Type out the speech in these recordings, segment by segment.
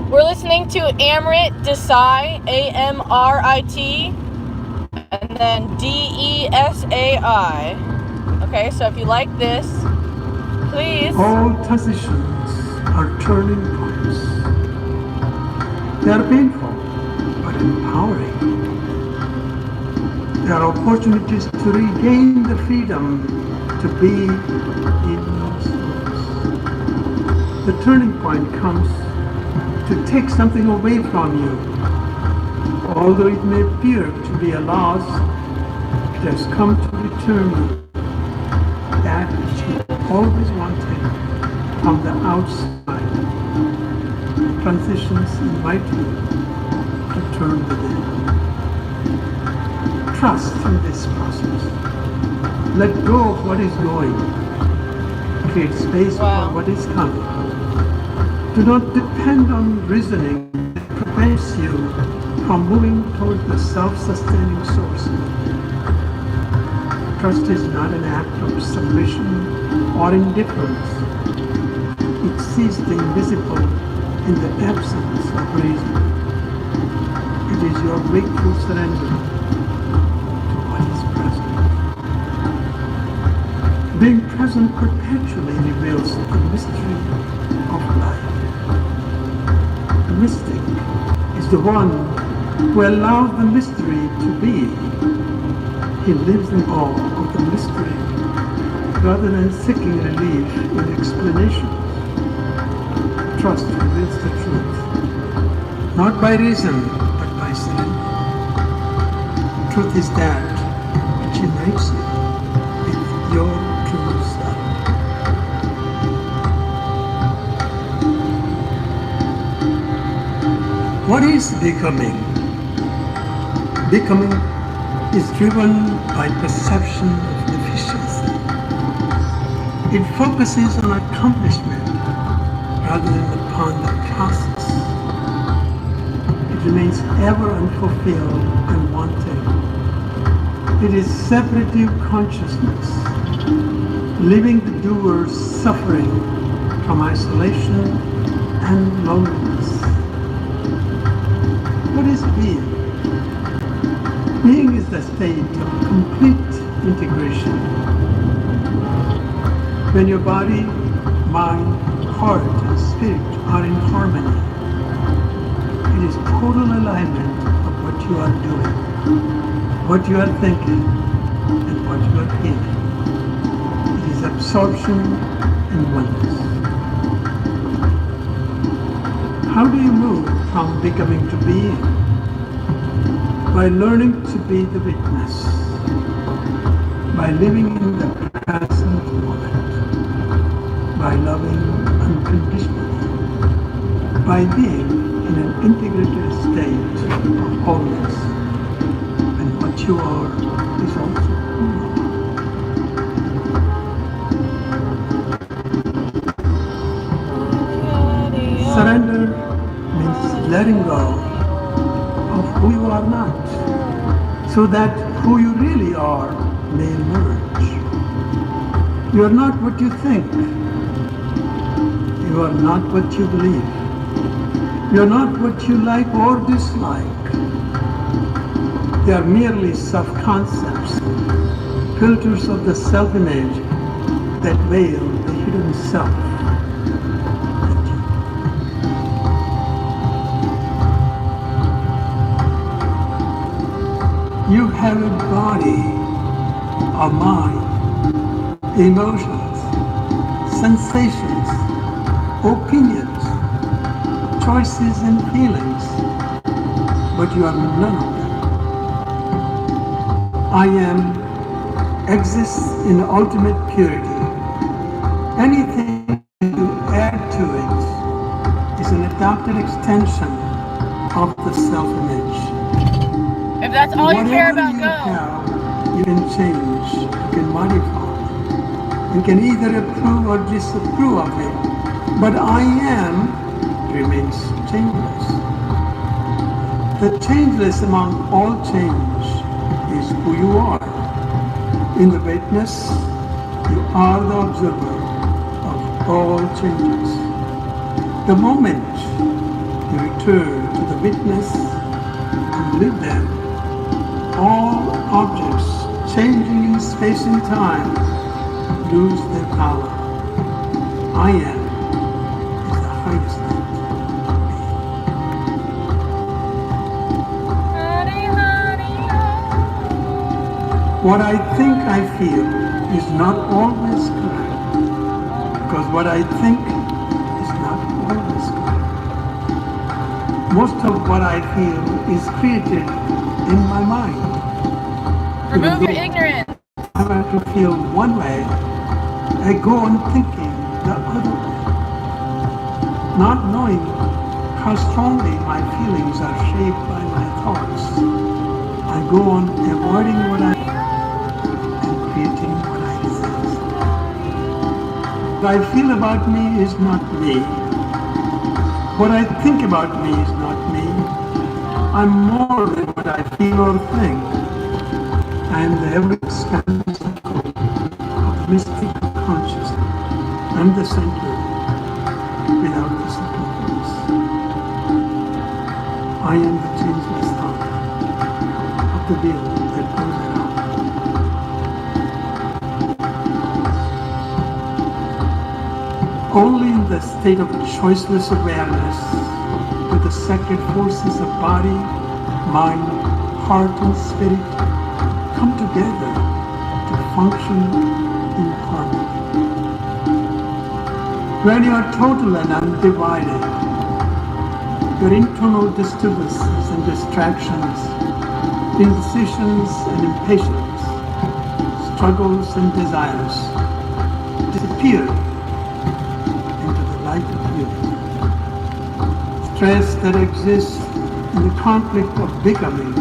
We're listening to Amrit Desai, Amrit, and then Desai. Okay, so if you like this, please. All transitions are turning points. They are painful, but empowering. They are opportunities to regain the freedom to be in yourselves. The turning point comes to take something away from you. Although it may appear to be a loss, it has come to return you that which you always wanted from the outside. Transitions invite you to turn within. Trust in this process. Let go of what is going. Create space for what is coming. Do not depend on reasoning that prevents you from moving toward the self-sustaining source. Trust is not an act of submission or indifference. It sees the invisible in the absence of reason. It is your wakeful surrender to what is present. Being present perpetually reveals the mystery of life. The mystic is the one who allows the mystery to be. He lives in awe of the mystery rather than seeking relief in explanations. Trust reveals the truth, not by reason, but by surrender. Truth is that which unites you with your true self. What is becoming? Becoming is driven by perception of deficiency. It focuses on accomplishment rather than upon the process. It remains ever unfulfilled and wanting. It is separative consciousness, leaving the doers suffering from isolation and loneliness. What is being? Being is the state of complete integration. When your body, mind, heart, and spirit are in harmony, it is total alignment of what you are doing, what you are thinking, and what you are feeling. It is absorption and oneness. How do you move from becoming to being? By learning to be the witness, by living in the present moment, by loving unconditionally, by being in an integrated state of wholeness, and what you are is also who you are. Surrender means letting go of who you are not, so that who you really are may emerge. You are not what you think. You are not what you believe. You are not what you like or dislike. They are merely self-concepts, filters of the self-image that veil the hidden self. You have a body, a mind, emotions, sensations, opinions, choices and feelings, but you are none of them. I am exists in ultimate purity. Anything you add to it is an adopted extension of the self-image. If that's all you care about, go. You can change, you can modify, you can either approve or disapprove of it, but I am remains changeless. The changeless among all change is who you are. In the witness, you are the observer of all changes. The moment you return to the witness and live there. All objects changing in space and time lose their power. I am is the highest being. What I think I feel is not always correct, because what I think is not always correct. Most of what I feel is created in my mind. Remove your ignorance. I want to feel one way, I go on thinking the other way, not knowing how strongly my feelings are shaped by my thoughts. I go on avoiding what I and creating what I resist. What I feel about me is not me. What I think about me is not me. I'm more than what I feel or think. I am the ever-expanding circle of mystic consciousness. I'm the center without the circumference. I am the changeless thought of the wheel that goes around. Only in the state of choiceless awareness do the sacred forces of body, mind, heart, and spirit come together to function in harmony. When you are total and undivided, your internal disturbances and distractions, indecisions and impatience, struggles and desires disappear into the light of unity. Stress that exists in the conflict of becoming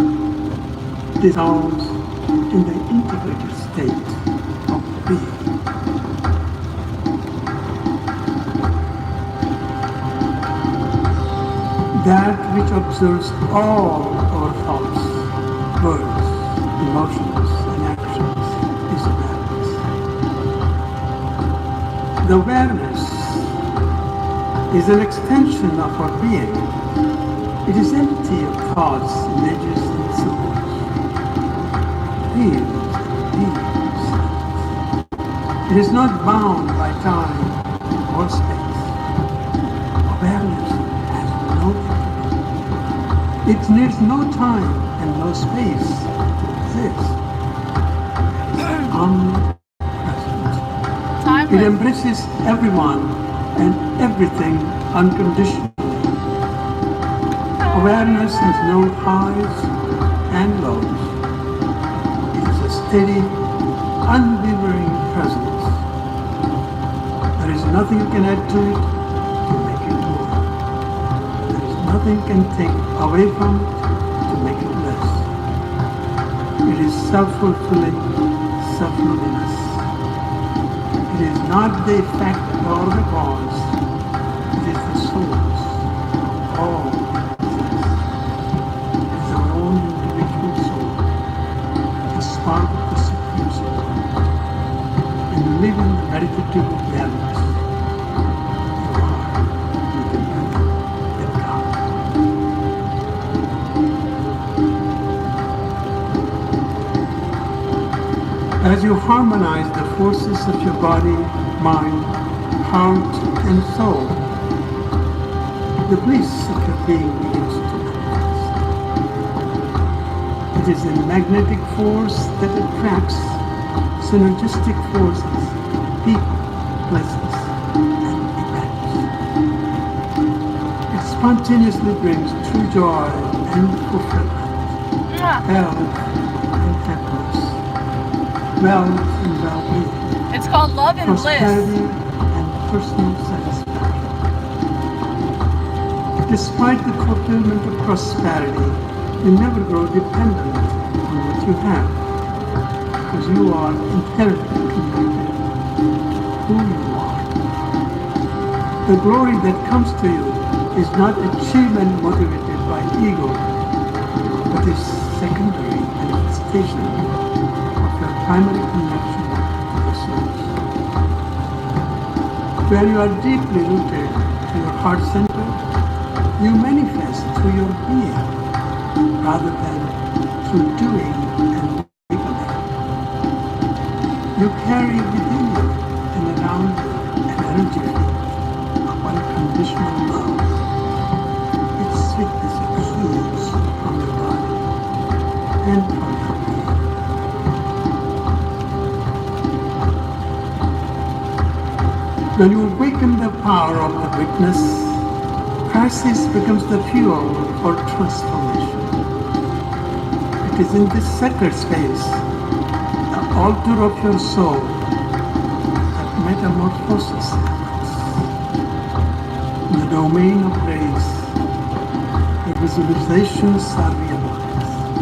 dissolves in the integrated state of being. That which observes all our thoughts, words, emotions, and actions is awareness. The awareness is an extension of our being. It is empty of thoughts, images, and symbols. It is not bound by time or space. Awareness has no interval. It needs no time and no space to exist. It is omnipresent. It embraces everyone and everything unconditionally. Awareness has no highs and lows. Steady, unwavering presence. There is nothing you can add to it to make it more. There is nothing you can take away from it to make it less. It is self-fulfilling, self-luminous. It is not the effect or the cause. It is the source of all existence. It is our own individual soul. Part of the supreme soul, and live in the meditative awareness. You are independent in God. As you harmonize the forces of your body, mind, heart, and soul, the bliss of your being begins to manifest. It is a magnetic force that attracts synergistic forces, people, places, and events. It spontaneously brings true joy and fulfillment, health and happiness, wealth and well-being. It's called love and bliss. Prosperity and personal satisfaction. Despite the fulfillment of prosperity, you never grow dependent on what you have, because you are inherently connected to who you are. The glory that comes to you is not achievement motivated by ego, but is secondary manifestation of your primary connection to the source. When you are deeply rooted to your heart center, You manifest through your being rather than through doing and labeling. You carry within you and around you an energy field of unconditional love. Its sweetness exudes from your body and from your being. When you awaken the power of the witness, crisis becomes the fuel for transformation. It is in this sacred space, the altar of your soul, that metamorphosis happens. In the domain of grace, your visualizations are realized,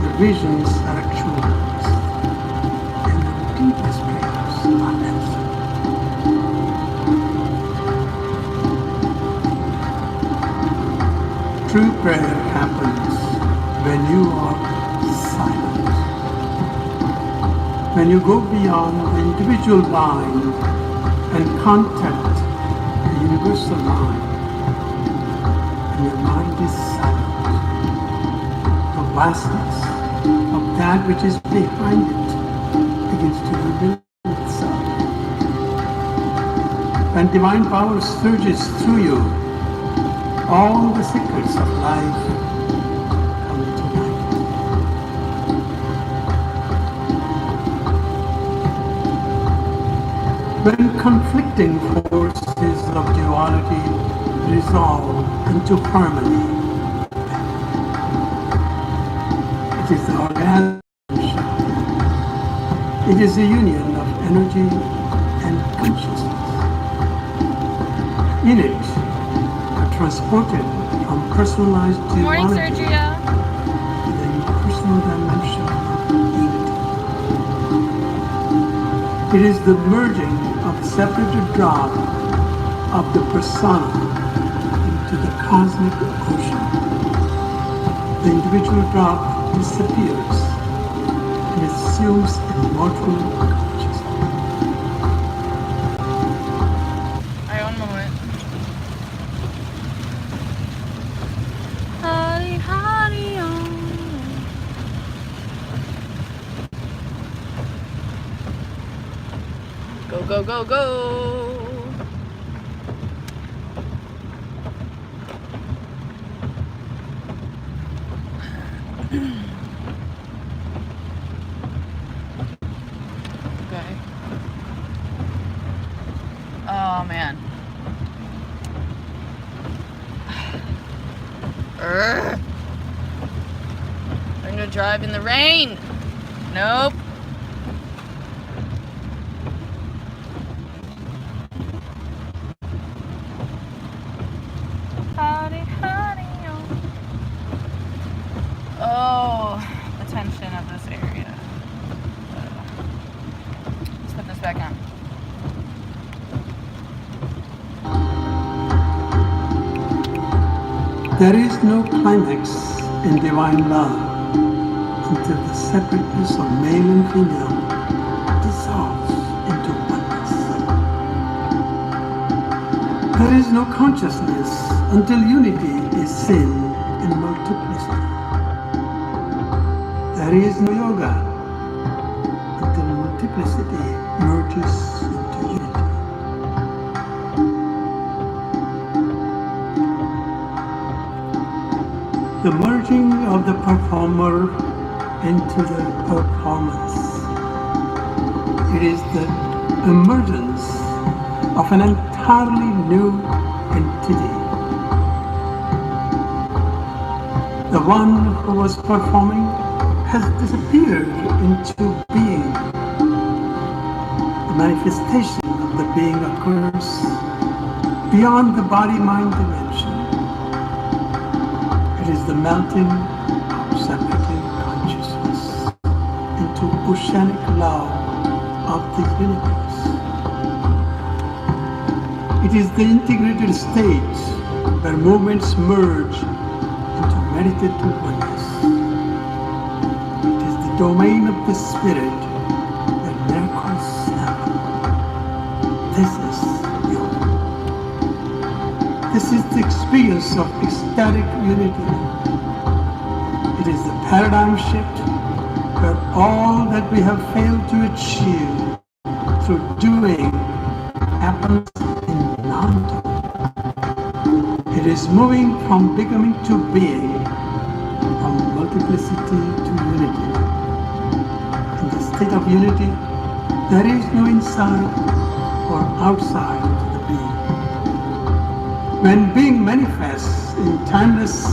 your visions are actualized, and your deepest prayers are answered. True prayer happens when you are silent. When you go beyond the individual mind and contact the universal mind, and your mind is silent, the vastness of that which is behind it begins to reveal itself. When divine power surges through you, all the secrets of life come to light. When conflicting forces of duality resolve into harmony, it is the orgasm. It is the union of energy and consciousness. In it, transported from personalized Morning, duality Sergio. to the impersonal dimension of unity. It is the merging of the separated drop of the persona into the cosmic ocean. The individual drop disappears and assumes immortal consciousness. Alright, one moment. Hari Hari Om. Go, go, go, go. Okay. Oh, man. Urgh. I'm gonna drive in the rain. Nope. Howdy, howdy, oh, the tension of this area. Let's put this back on. There is no climax in divine love until the separateness of male and female dissolves into oneness. There is no consciousness until unity is seen in multiplicity. There is no yoga until multiplicity merges into unity. The merging of the performer into the performance. It is the emergence of an entirely new entity. The one who was performing has disappeared into being. The manifestation of the being occurs beyond the body-mind dimension. It is the melting of separative consciousness into oceanic love of the universe. It is the integrated state where movements merge into meditative oneness. It is the domain of the spirit where miracles happen. This is yoga. This This is the experience of ecstatic unity. It is the paradigm shift where all that we have failed to achieve through doing happens in non-doing. It is moving from becoming to being, from multiplicity to unity. In the state of unity, there is no inside or outside to the being. When being manifests in timeless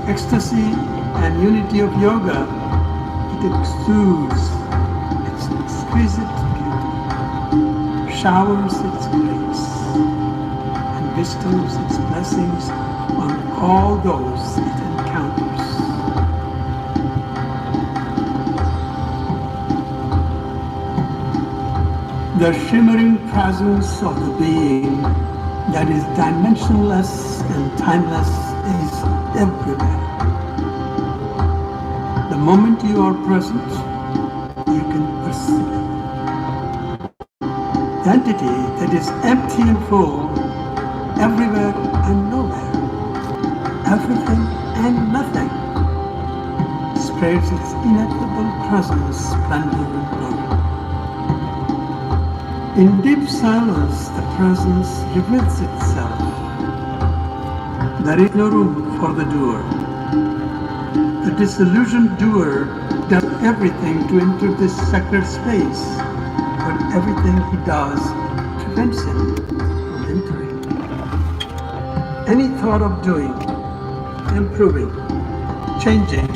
ecstasy and unity of yoga, it exudes its exquisite beauty, showers its grace, and bestows its blessings on all those it encounters. The shimmering presence of the being that is dimensionless and timeless is everywhere. The moment you are present, you can perceive it. The entity that is empty and full, everywhere and nowhere, everything and nothing, spreads its ineffable presence, splendor, and glory. In deep silence, the presence reveals itself. There is no room for the doer. The disillusioned doer does everything to enter this sacred space, but everything he does prevents him from entering. Any thought of doing, improving, changing,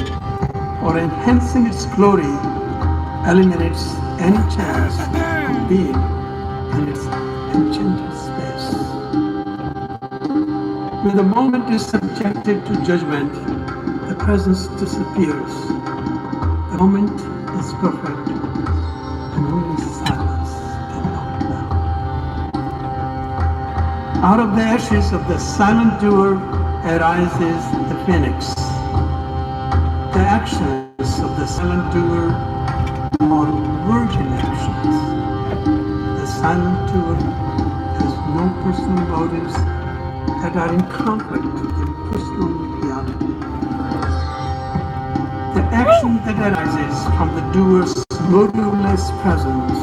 or enhancing its glory eliminates any chance of being in its enchanted space. When the moment is subjected to judgment, the presence disappears. The moment is perfect, and only silence can knock it down. Out of the ashes of the silent doer arises the phoenix. The actions of the silent doer are virgin actions. The silent doer has no personal motives that are in conflict with impersonal reality. The action that arises from the doer's motiveless presence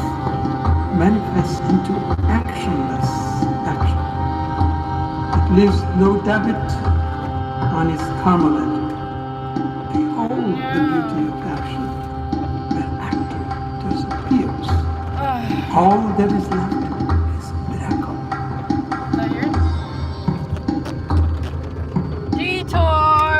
manifests into actionless action. It leaves no debit on his karma ledger. Behold the beauty of action. When actor disappears, all that is left is miracle. Is that yours? Detour!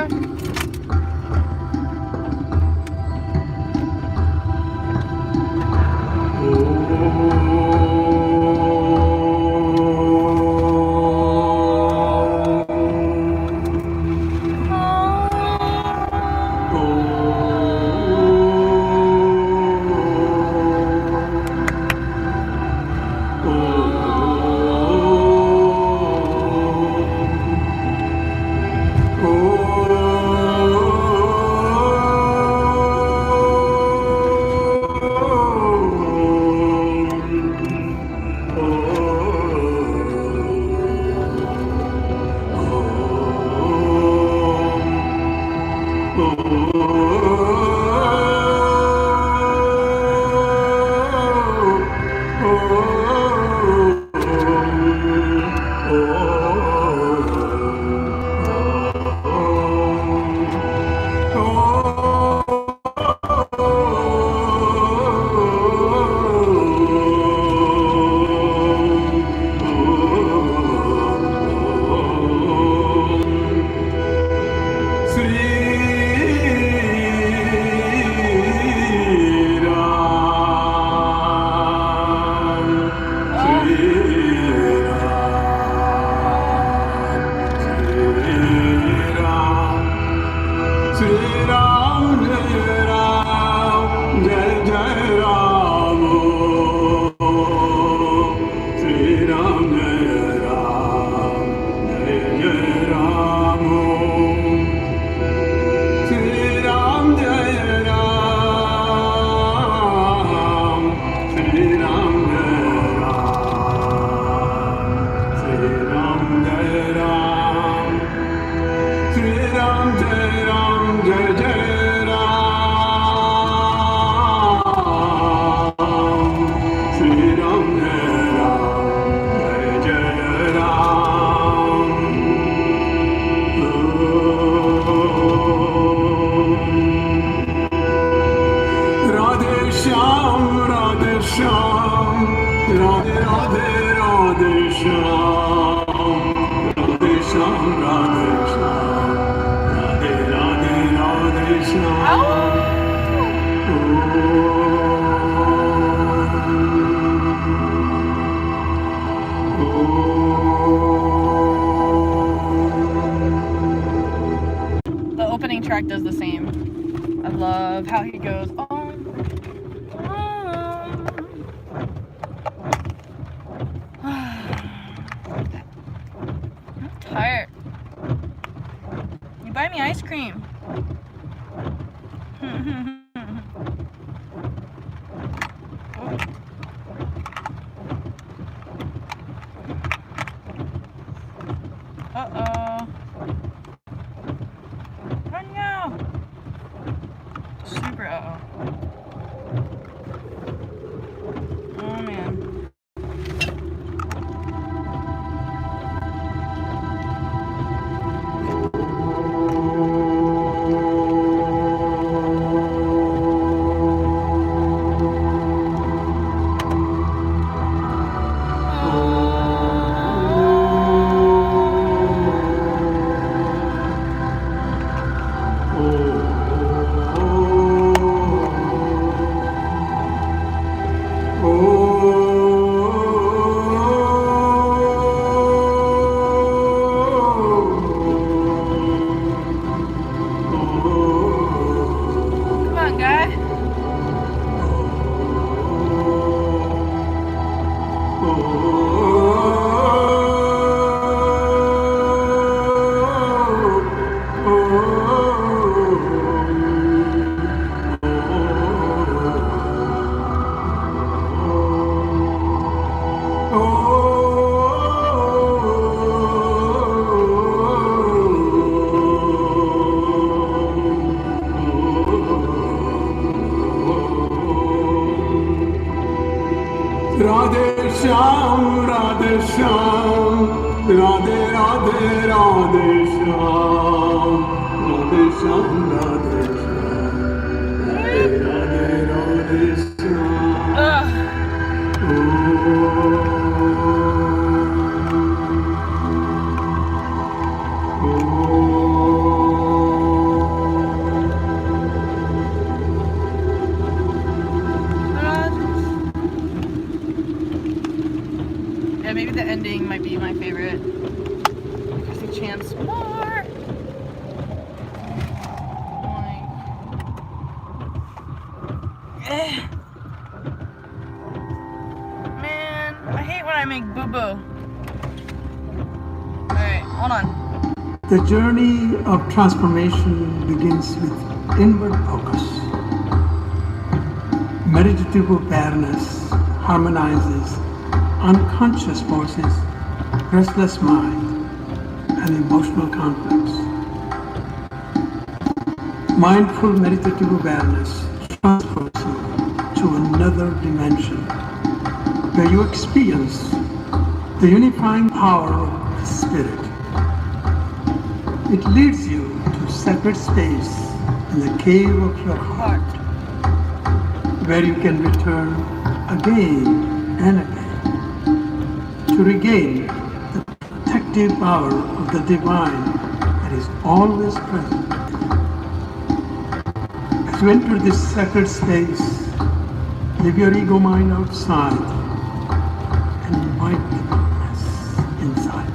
The opening track does the same. I love how he goes, oh. I'm tired. You buy me ice cream. Uh-oh. Run now. Super uh-oh. Oh man. Come on, guy. Radhe Shyam, Radhe Shyam, Radhe Radhe Radhe Shyam, Radhe Shyam, Radhe Shyam, Radhe Radhe Radhe Shyam. Yeah, maybe the ending might be my favorite. Because he chants more. Man, I hate when I make boo-boo. Alright, hold on. The journey of transformation begins with inward focus. Meditative awareness harmonizes unconscious forces, restless mind, and emotional conflicts. Mindful meditative awareness transfers you to another dimension where you experience the unifying power of the Spirit. It leads you to sacred space in the cave of your heart, where you can return again and again to regain the protective power of the divine that is always present. As you enter this sacred space, leave your ego mind outside and invite the darkness inside.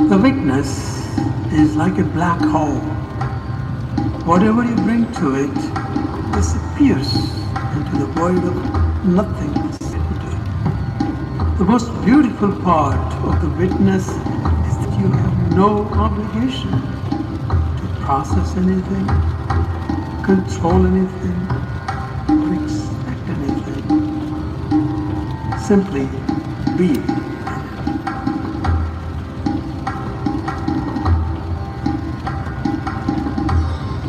The weakness is like a black hole. Whatever you bring to it disappears into the void of nothingness. The most beautiful part of the witness is that you have no obligation to process anything, control anything, or expect anything. Simply be.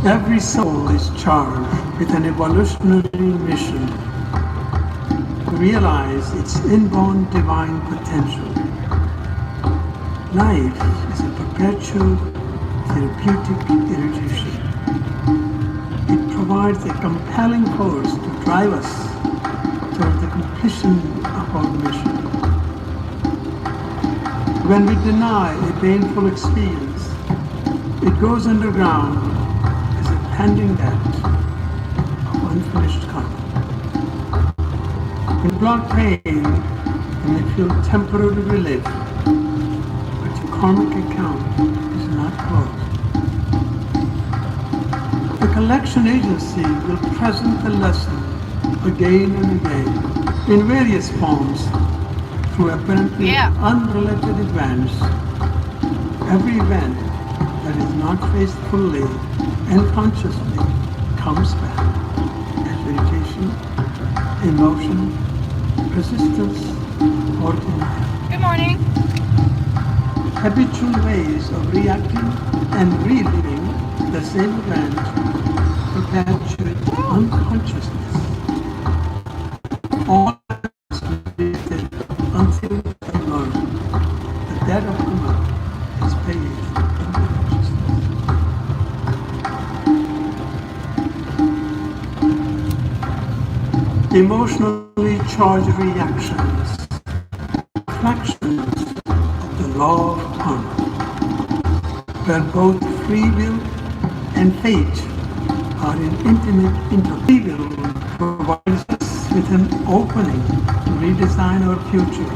Every soul is charged with an evolutionary mission to realize its inborn divine potential. Life is a perpetual therapeutic irritation. It provides a compelling force to drive us toward the completion of our mission. When we deny a painful experience, it goes underground as a pending debt of unfinished karma. In blood pain, you may feel temporary relief, but your karmic account is not closed. The collection agency will present the lesson again and again in various forms through apparently unrelated events. Every event that is not faced fully and consciously comes back as irritation, emotion, resistance, or denial. Good morning. Habitual ways of reacting and reliving the same event perpetuate unconsciousness. All repeated until they learn the debt of karma is paid in consciousness. Emotionally charged reactions, reflections of the law of karma, where both free will and fate are in intimate interplay. Free will provides us with an opening to redesign our future,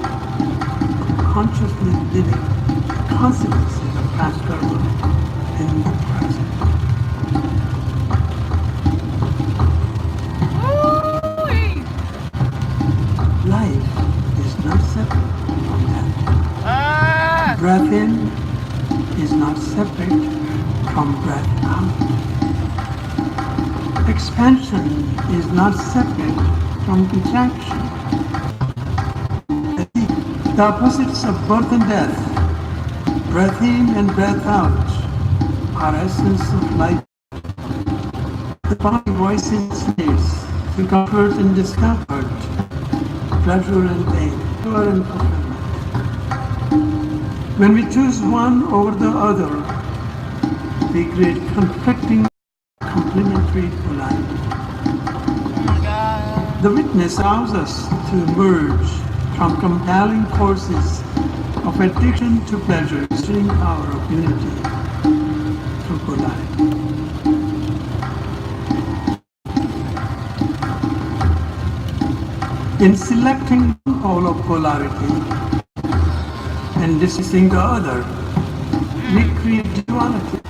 consciously living the consequences of past karma in the present. Life is not separate from death. Breath in is not separate from breath out. Expansion is not separate from contraction. The opposites of birth and death, breath in and breath out, are essence of life. The body voices needs to comfort and discomfort, pleasure and pain, joy and fulfillment. When we choose one over the other, we create conflicting, complementary polarity. The witness allows us to emerge from compelling forces of addiction to pleasure, string power of unity through polarity. In selecting one pole of polarity and dismissing the other, we create duality,